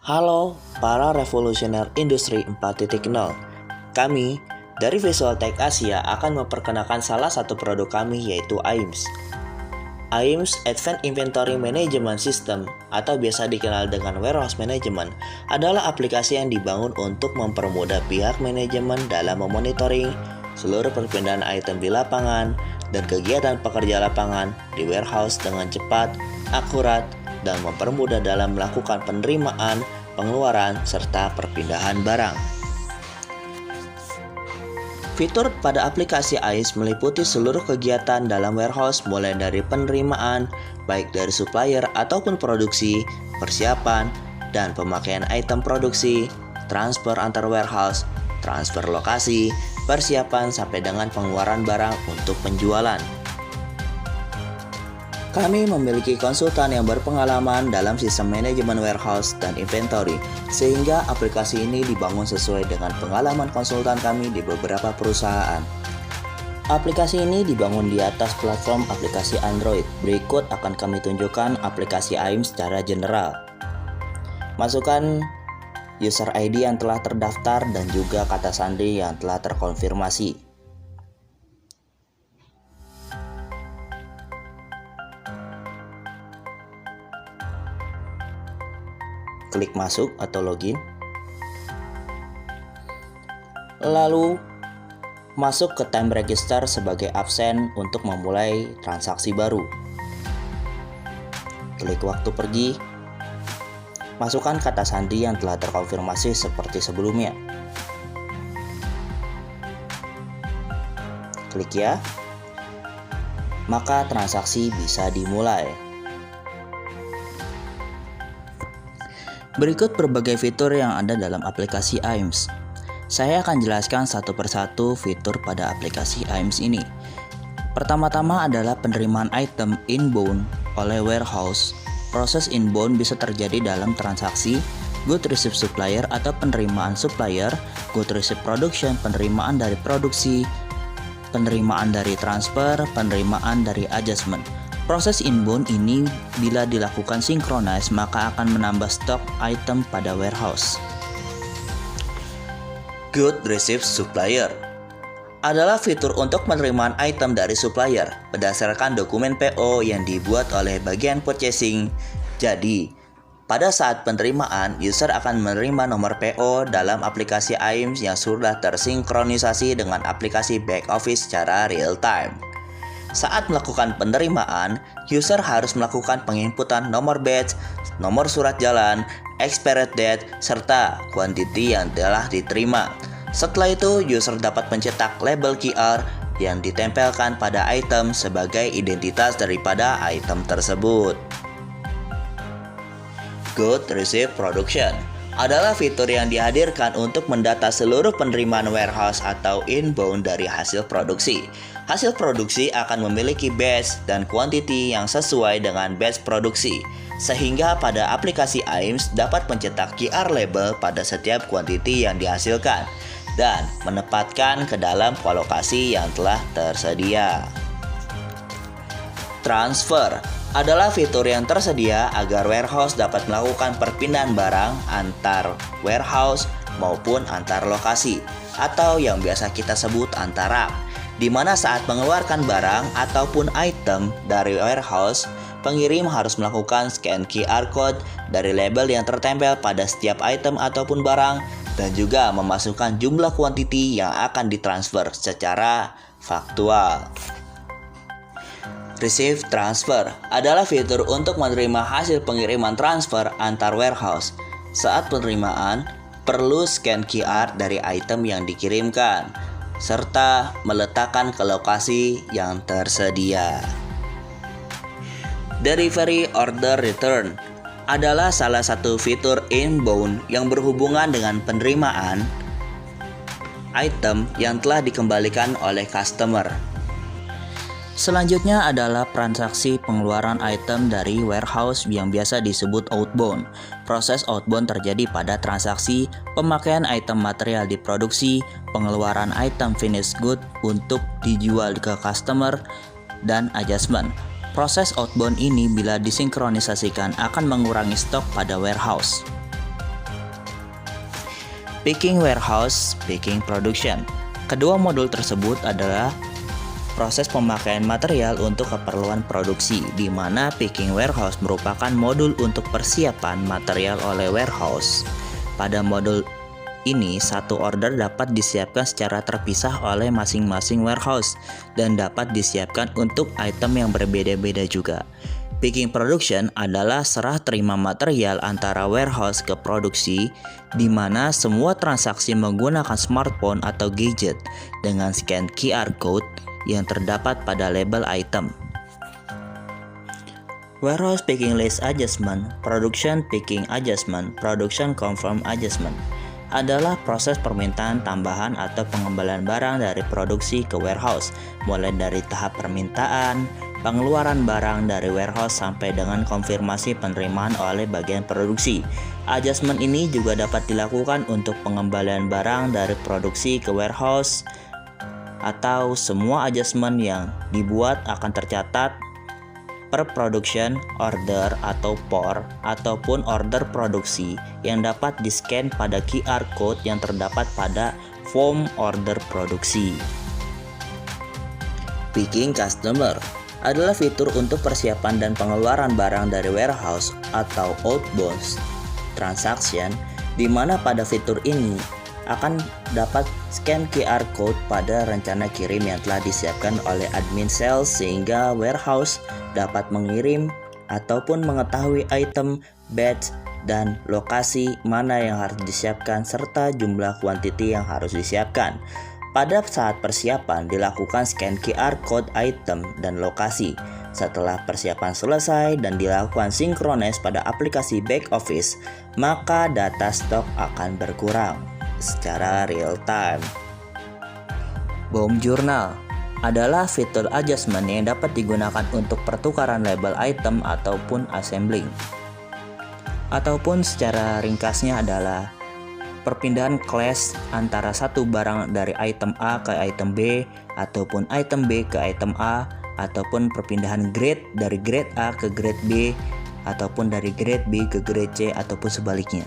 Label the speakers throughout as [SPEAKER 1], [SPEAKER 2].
[SPEAKER 1] Halo para revolusioner industri 4.0. Kami dari Visual Tech Asia akan memperkenalkan salah satu produk kami yaitu AIMS. AIMS Advanced Inventory Management System atau biasa dikenal dengan Warehouse Management adalah aplikasi yang dibangun untuk mempermudah pihak manajemen dalam memonitoring seluruh perpindahan item di lapangan dan kegiatan pekerja lapangan di warehouse dengan cepat, akurat, dan mempermudah dalam melakukan penerimaan, pengeluaran, serta perpindahan barang. Fitur pada aplikasi AIMS meliputi seluruh kegiatan dalam warehouse mulai dari penerimaan, baik dari supplier ataupun produksi, persiapan, dan pemakaian item produksi, transfer antar warehouse, transfer lokasi, persiapan sampai dengan pengeluaran barang untuk penjualan. Kami memiliki konsultan yang berpengalaman dalam sistem manajemen warehouse dan inventory, sehingga aplikasi ini dibangun sesuai dengan pengalaman konsultan kami di beberapa perusahaan. Aplikasi ini dibangun di atas platform aplikasi Android. Berikut akan kami tunjukkan aplikasi AIMS secara general. Masukkan user ID yang telah terdaftar dan juga kata sandi yang telah terkonfirmasi. Klik masuk atau login. Lalu masuk ke time register sebagai absen untuk memulai transaksi baru. Klik waktu pergi. Masukkan kata sandi yang telah terkonfirmasi seperti sebelumnya. Klik ya. Maka transaksi bisa dimulai. Berikut berbagai fitur yang ada dalam aplikasi AIMS. Saya akan jelaskan satu persatu fitur pada aplikasi AIMS ini. Pertama-tama adalah penerimaan item inbound oleh warehouse. Proses inbound bisa terjadi dalam transaksi good receive supplier atau penerimaan supplier, good receive production, penerimaan dari produksi, penerimaan dari transfer, penerimaan dari adjustment. Proses inbound ini bila dilakukan sinkronis maka akan menambah stok item pada warehouse. Good Receive Supplier adalah fitur untuk penerimaan item dari supplier berdasarkan dokumen PO yang dibuat oleh bagian purchasing. Jadi, pada saat penerimaan, user akan menerima nomor PO dalam aplikasi AIMS yang sudah tersinkronisasi dengan aplikasi back office secara real time. Saat melakukan penerimaan, user harus melakukan penginputan nomor batch, nomor surat jalan, expired date, serta kuantiti yang telah diterima. Setelah itu, user dapat mencetak label QR yang ditempelkan pada item sebagai identitas daripada item tersebut. Good Receive Production adalah fitur yang dihadirkan untuk mendata seluruh penerimaan warehouse atau inbound dari hasil produksi. Hasil produksi akan memiliki batch dan kuantiti yang sesuai dengan batch produksi, sehingga pada aplikasi AIMS dapat mencetak QR label pada setiap kuantiti yang dihasilkan dan menempatkan ke dalam kolokasi yang telah tersedia. Transfer adalah fitur yang tersedia agar warehouse dapat melakukan perpindahan barang antar warehouse maupun antar lokasi, atau yang biasa kita sebut antar rak, di mana saat mengeluarkan barang ataupun item dari warehouse, pengirim harus melakukan scan QR code dari label yang tertempel pada setiap item ataupun barang dan juga memasukkan jumlah kuantiti yang akan ditransfer secara faktual. Receive Transfer adalah fitur untuk menerima hasil pengiriman transfer antar warehouse. Saat penerimaan, perlu scan QR dari item yang dikirimkan, serta meletakkan ke lokasi yang tersedia. Delivery Order Return adalah salah satu fitur inbound yang berhubungan dengan penerimaan item yang telah dikembalikan oleh customer. Selanjutnya adalah transaksi pengeluaran item dari warehouse yang biasa disebut outbound. Proses outbound terjadi pada transaksi pemakaian item material di produksi, pengeluaran item finished good untuk dijual ke customer, dan adjustment. Proses outbound ini bila disinkronisasikan akan mengurangi stok pada warehouse. Picking warehouse, picking production. Kedua modul tersebut adalah proses pemakaian material untuk keperluan produksi, di mana picking warehouse merupakan modul untuk persiapan material oleh warehouse. Pada modul ini, satu order dapat disiapkan secara terpisah oleh masing-masing warehouse dan dapat disiapkan untuk item yang berbeda-beda juga. Picking production adalah serah terima material antara warehouse ke produksi, di mana semua transaksi menggunakan smartphone atau gadget dengan scan QR code yang terdapat pada label item. Warehouse picking list adjustment, production picking adjustment, production confirm adjustment adalah proses permintaan tambahan atau pengembalian barang dari produksi ke warehouse, mulai dari tahap permintaan, pengeluaran barang dari warehouse sampai dengan konfirmasi penerimaan oleh bagian produksi. Adjustment ini juga dapat dilakukan untuk pengembalian barang dari produksi ke warehouse, atau semua adjustment yang dibuat akan tercatat per production order atau POR ataupun order produksi yang dapat di-scan pada QR code yang terdapat pada form order produksi. Picking customer adalah fitur untuk persiapan dan pengeluaran barang dari warehouse atau outbound transaction, di mana pada fitur ini akan dapat scan QR code pada rencana kirim yang telah disiapkan oleh admin sales, sehingga warehouse dapat mengirim ataupun mengetahui item, batch, dan lokasi mana yang harus disiapkan serta jumlah kuantiti yang harus disiapkan. Pada saat persiapan dilakukan scan QR code item dan lokasi. Setelah persiapan selesai dan dilakukan sinkronis pada aplikasi back office, maka data stok akan berkurang secara real time. Bomb journal adalah fitur adjustment yang dapat digunakan untuk pertukaran label item ataupun assembling. Ataupun secara ringkasnya adalah perpindahan class antara satu barang dari item A ke item B, ataupun item B ke item A, ataupun perpindahan grade dari grade A ke grade B, ataupun dari grade B ke grade C, ataupun sebaliknya.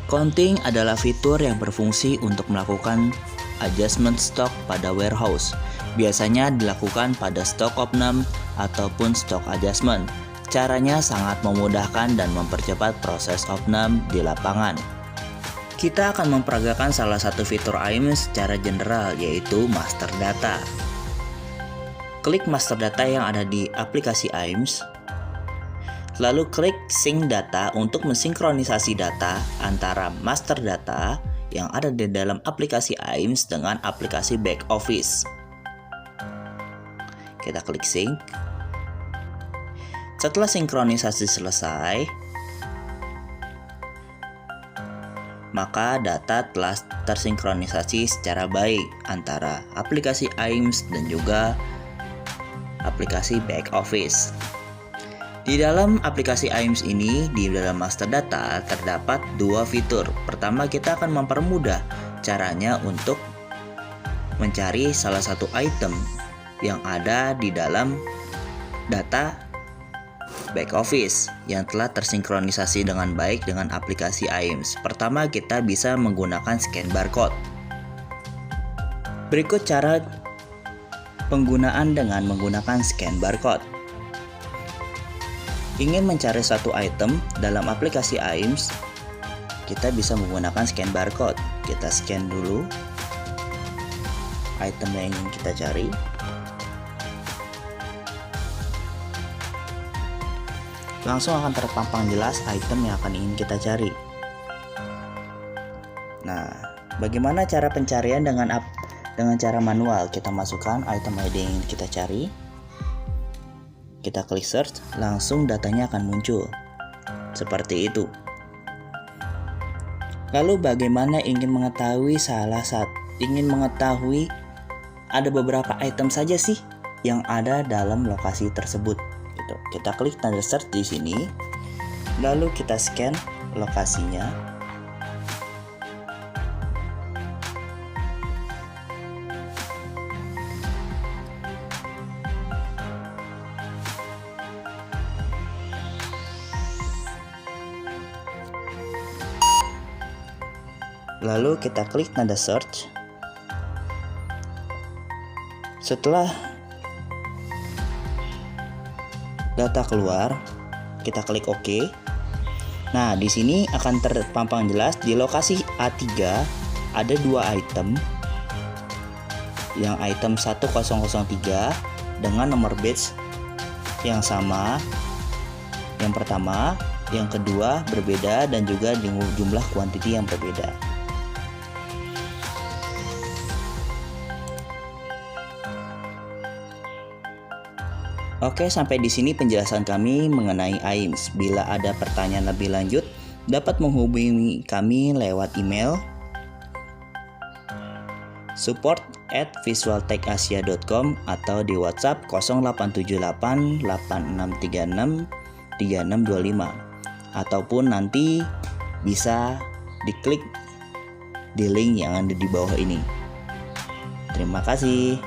[SPEAKER 1] Counting adalah fitur yang berfungsi untuk melakukan adjustment stok pada warehouse. Biasanya dilakukan pada stock opname ataupun stock adjustment. Caranya sangat memudahkan dan mempercepat proses opname di lapangan. Kita akan memperagakan salah satu fitur AIMS secara general, yaitu master data. Klik master data yang ada di aplikasi AIMS, lalu klik sync data untuk mensinkronisasi data antara master data yang ada di dalam aplikasi AIMS dengan aplikasi back office. Kita klik sync. Setelah sinkronisasi selesai, maka data telah tersinkronisasi secara baik antara aplikasi AIMS dan juga aplikasi back office. Di dalam aplikasi AIMS ini, di dalam master data terdapat dua fitur. Pertama, kita akan mempermudah caranya untuk mencari salah satu item yang ada di dalam data back office yang telah tersinkronisasi dengan baik dengan aplikasi AIMS. Pertama, kita bisa menggunakan scan barcode. Berikut cara penggunaan dengan menggunakan scan barcode. Ingin mencari satu item dalam aplikasi AIMS, kita bisa menggunakan scan barcode. Kita scan dulu item yang ingin kita cari. Langsung akan terpampang jelas item yang akan ingin kita cari. Nah, bagaimana cara pencarian dengan cara manual? Kita masukkan item ID yang ingin kita cari. Kita klik search, langsung datanya akan muncul seperti itu. Lalu bagaimana ingin mengetahui ada beberapa item saja sih yang ada dalam lokasi tersebut. Gitu. Kita klik tanda search di sini, lalu kita scan lokasinya. Lalu kita klik tanda search. Setelah data keluar, kita klik OK. Nah, di sini akan terpampang jelas di lokasi A3 ada 2 item. Yang item 1003 dengan nomor batch yang sama. Yang pertama, yang kedua berbeda dan juga dengan jumlah kuantiti yang berbeda. Oke, sampai di sini penjelasan kami mengenai AIMS. Bila ada pertanyaan lebih lanjut, dapat menghubungi kami lewat email support@visualtechasia.com atau di WhatsApp 0878 8636 3625, ataupun nanti bisa diklik di link yang ada di bawah ini. Terima kasih.